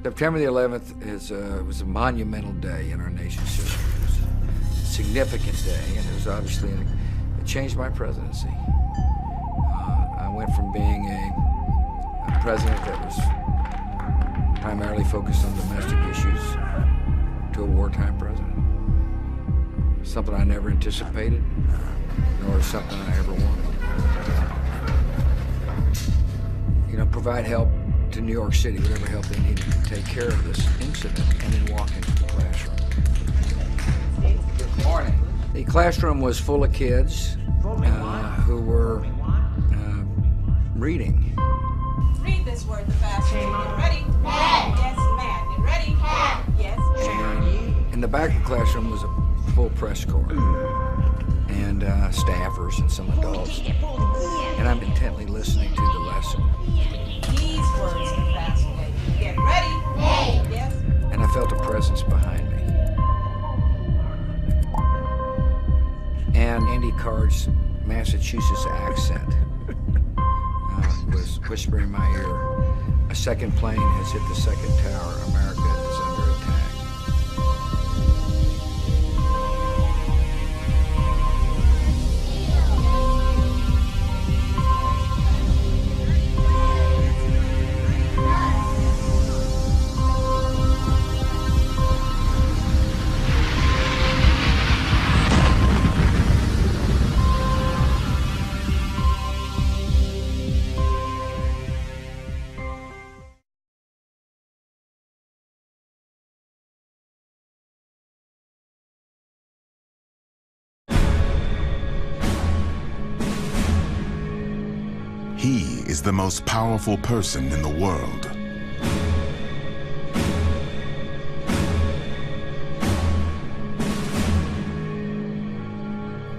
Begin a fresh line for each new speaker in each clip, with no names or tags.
September the 11th was a monumental day in our nation's history. It was a significant day, and it was obviously, it changed my presidency. I went from being a president that was primarily focused on domestic issues to a wartime president. Something I never anticipated, nor something I ever wanted. You know, provide help to New York City, whatever help they needed to take care of this incident, and then walk into the classroom. Good morning. The classroom was full of kids who were reading.
Read this word the fast way. Get ready? Mad. Yes, mad. Get ready? Mad. Yes, mad.
In the back of the classroom was a full press corps and staffers and some adults. And I'm intently listening to the lesson.
These words the fast way. Get ready? Mad. Yes.
And I felt a presence behind me. And Andy Card's Massachusetts accent was whispering in my ear, a second plane has hit the second tower. America is under attack.
He is the most powerful person in the world.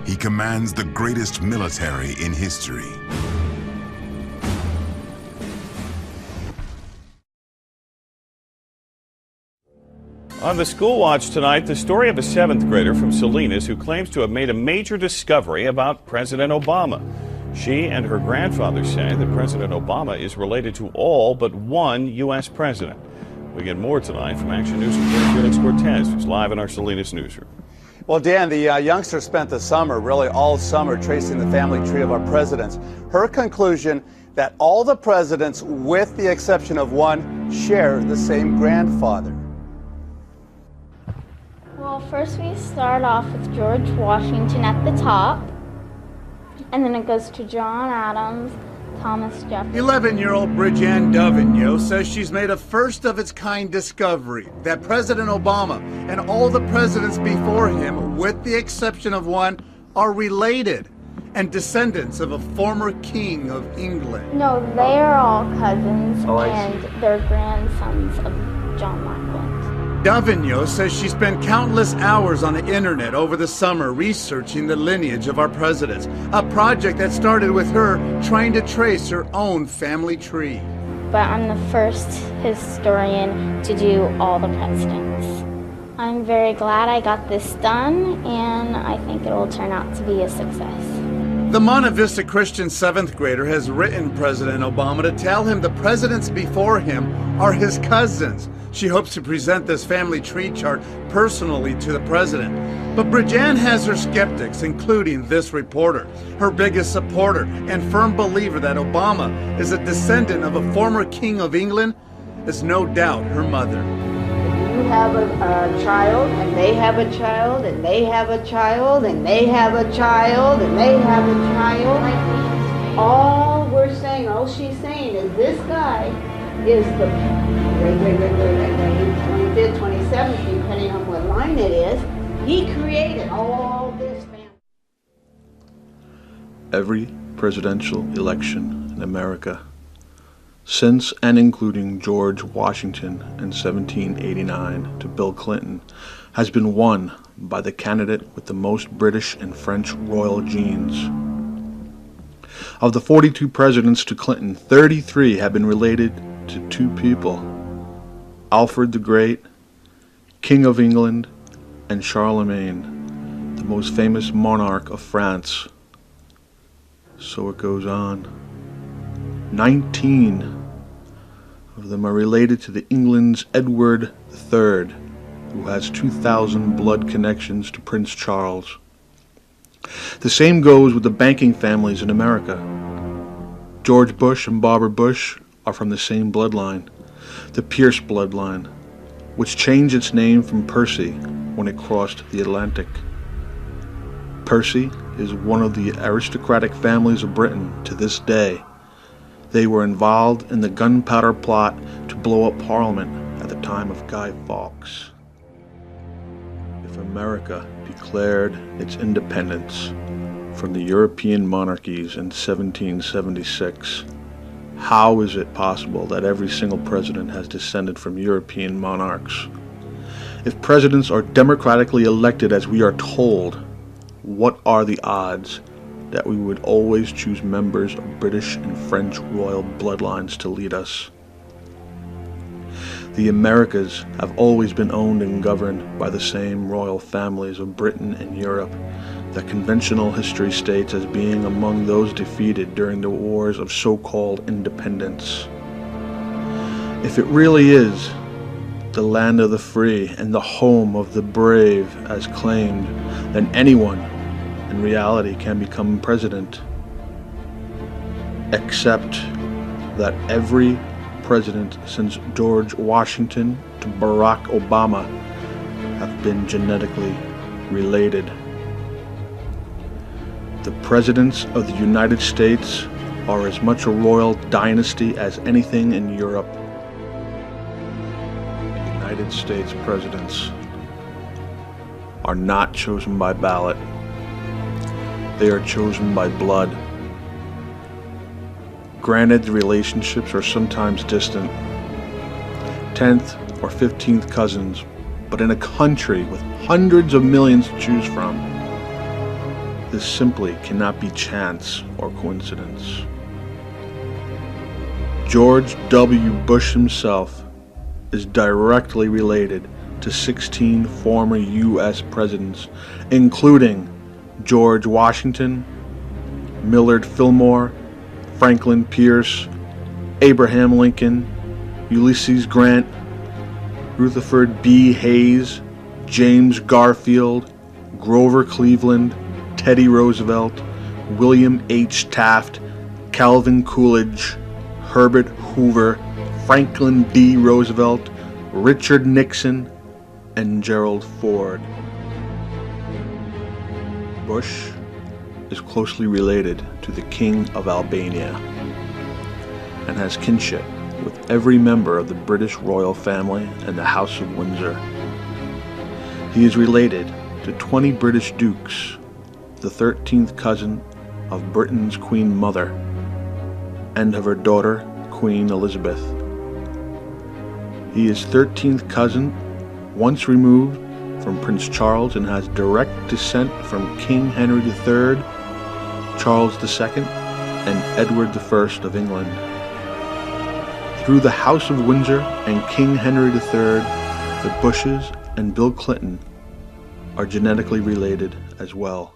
He commands the greatest military in history.
On the School Watch tonight, the story of a 7th grader from Salinas who claims to have made a major discovery about President Obama. She and her grandfather say that President Obama is related to all but one U.S. president. We get more tonight from Action News reporter Felix Cortez, who's live in our Salinas newsroom.
Well, Dan, the youngster spent the summer, really all summer, tracing the family tree of our presidents. Her conclusion that all the presidents, with the exception of one, share the same grandfather.
Well, first we start off with George Washington at the top. And then it goes to John Adams, Thomas Jefferson.
11-year-old Bridgeanne Davignon says she's made a first-of-its-kind discovery that President Obama and all the presidents before him, with the exception of one, are related and descendants of a former king of England.
No, they are all cousins, and they're grandsons of John Lackland.
Davignon says she spent countless hours on the internet over the summer researching the lineage of our presidents, a project that started with her trying to trace her own family tree.
But I'm the first historian to do all the presidents. I'm very glad I got this done, and I think it will turn out to be a success.
The Monte Vista Christian 7th grader has written President Obama to tell him the presidents before him are his cousins. She hopes to present this family tree chart personally to the president. But Bridgeanne has her skeptics, including this reporter. Her biggest supporter and firm believer that Obama is a descendant of a former king of England is no doubt her mother.
You have a child, and they have a child, and they have a child, and they have a child, and they have a child. All we're saying, all she's saying is this guy is the 25th, 27th, depending on what line it is. He created all this family.
Every presidential election in America, since and including George Washington in 1789 to Bill Clinton, has been won by the candidate with the most British and French royal genes. Of the 42 presidents to Clinton, 33 have been related to two people: Alfred the Great, King of England, and Charlemagne, the most famous monarch of France. So it goes on. 19 of of them are related to the England's Edward III, who has 2,000 blood connections to Prince Charles. The same goes with the banking families in America. George Bush and Barbara Bush are from the same bloodline, the Pierce bloodline, which changed its name from Percy when it crossed the Atlantic. Percy is one of the aristocratic families of Britain to this day. They were involved in the gunpowder plot to blow up Parliament at the time of Guy Fawkes. If America declared its independence from the European monarchies in 1776, how is it possible that every single president has descended from European monarchs? If presidents are democratically elected as we are told, what are the odds that we would always choose members of British and French royal bloodlines to lead us? The Americas have always been owned and governed by the same royal families of Britain and Europe that conventional history states as being among those defeated during the wars of so-called independence. If it really is the land of the free and the home of the brave as claimed, then anyone in reality can become president, except that every president since George Washington to Barack Obama have been genetically related. The presidents of the United States are as much a royal dynasty as anything in Europe. The United States presidents are not chosen by ballot. They are chosen by blood. Granted, the relationships are sometimes distant, 10th or 15th cousins, but in a country with hundreds of millions to choose from, this simply cannot be chance or coincidence. George W. Bush himself is directly related to 16 former U.S. presidents, including George Washington, Millard Fillmore, Franklin Pierce, Abraham Lincoln, Ulysses Grant, Rutherford B. Hayes, James Garfield, Grover Cleveland, Teddy Roosevelt, William H. Taft, Calvin Coolidge, Herbert Hoover, Franklin D. Roosevelt, Richard Nixon, and Gerald Ford. Bush is closely related to the King of Albania and has kinship with every member of the British royal family and the House of Windsor. He is related to 20 British dukes, the 13th cousin of Britain's Queen Mother, and of her daughter, Queen Elizabeth. He is 13th cousin, once removed from Prince Charles, and has direct descent from King Henry III, Charles II, and Edward I of England. Through the House of Windsor and King Henry III, the Bushes and Bill Clinton are genetically related as well.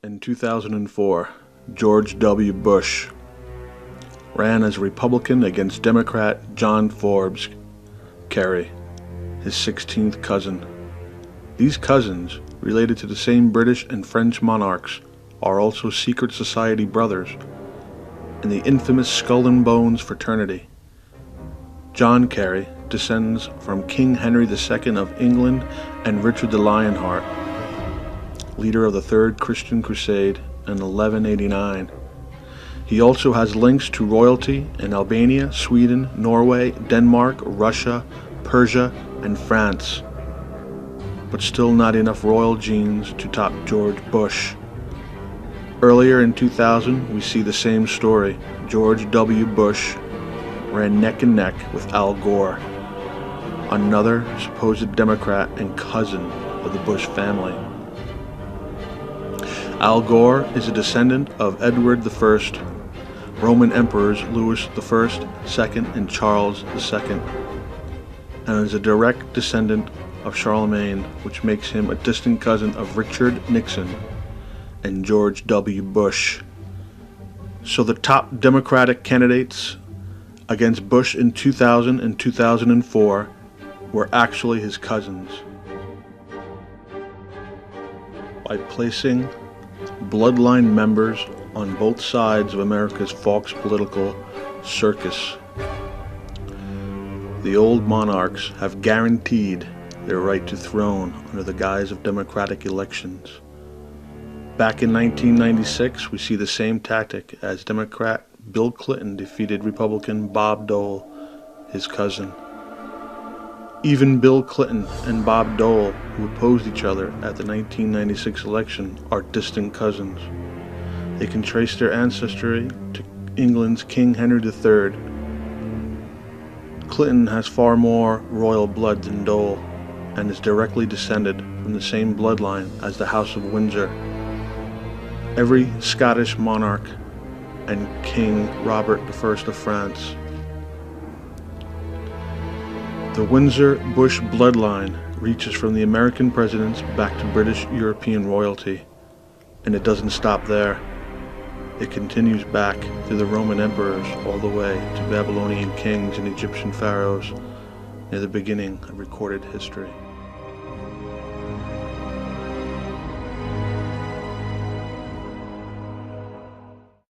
In 2004, George W. Bush ran as a Republican against Democrat John Forbes Kerry, his 16th cousin. These cousins, related to the same British and French monarchs, are also secret society brothers in the infamous Skull and Bones fraternity. John Kerry descends from King Henry II of England and Richard the Lionheart, leader of the Third Christian Crusade in 1189. He also has links to royalty in Albania, Sweden, Norway, Denmark, Russia, Persia, and France, but still not enough royal genes to top George Bush. Earlier in 2000, we see the same story. George W. Bush ran neck and neck with Al Gore, another supposed Democrat and cousin of the Bush family. Al Gore is a descendant of Edward I, Roman emperors Louis I, II, and Charles II, and is a direct descendant of Charlemagne, which makes him a distant cousin of Richard Nixon and George W. Bush. So the top Democratic candidates against Bush in 2000 and 2004 were actually his cousins. By placing bloodline members on both sides of America's false political circus, the old monarchs have guaranteed their right to throne under the guise of democratic elections. Back in 1996, we see the same tactic as Democrat Bill Clinton defeated Republican Bob Dole, his cousin. Even Bill Clinton and Bob Dole, who opposed each other at the 1996 election, are distant cousins. They can trace their ancestry to England's King Henry III. Clinton has far more royal blood than Dole, and is directly descended from the same bloodline as the House of Windsor. Every Scottish monarch and King Robert I of France. The Windsor-Bush bloodline reaches from the American presidents back to British European royalty, and it doesn't stop there. It continues back through the Roman emperors all the way to Babylonian kings and Egyptian pharaohs near the beginning of recorded history.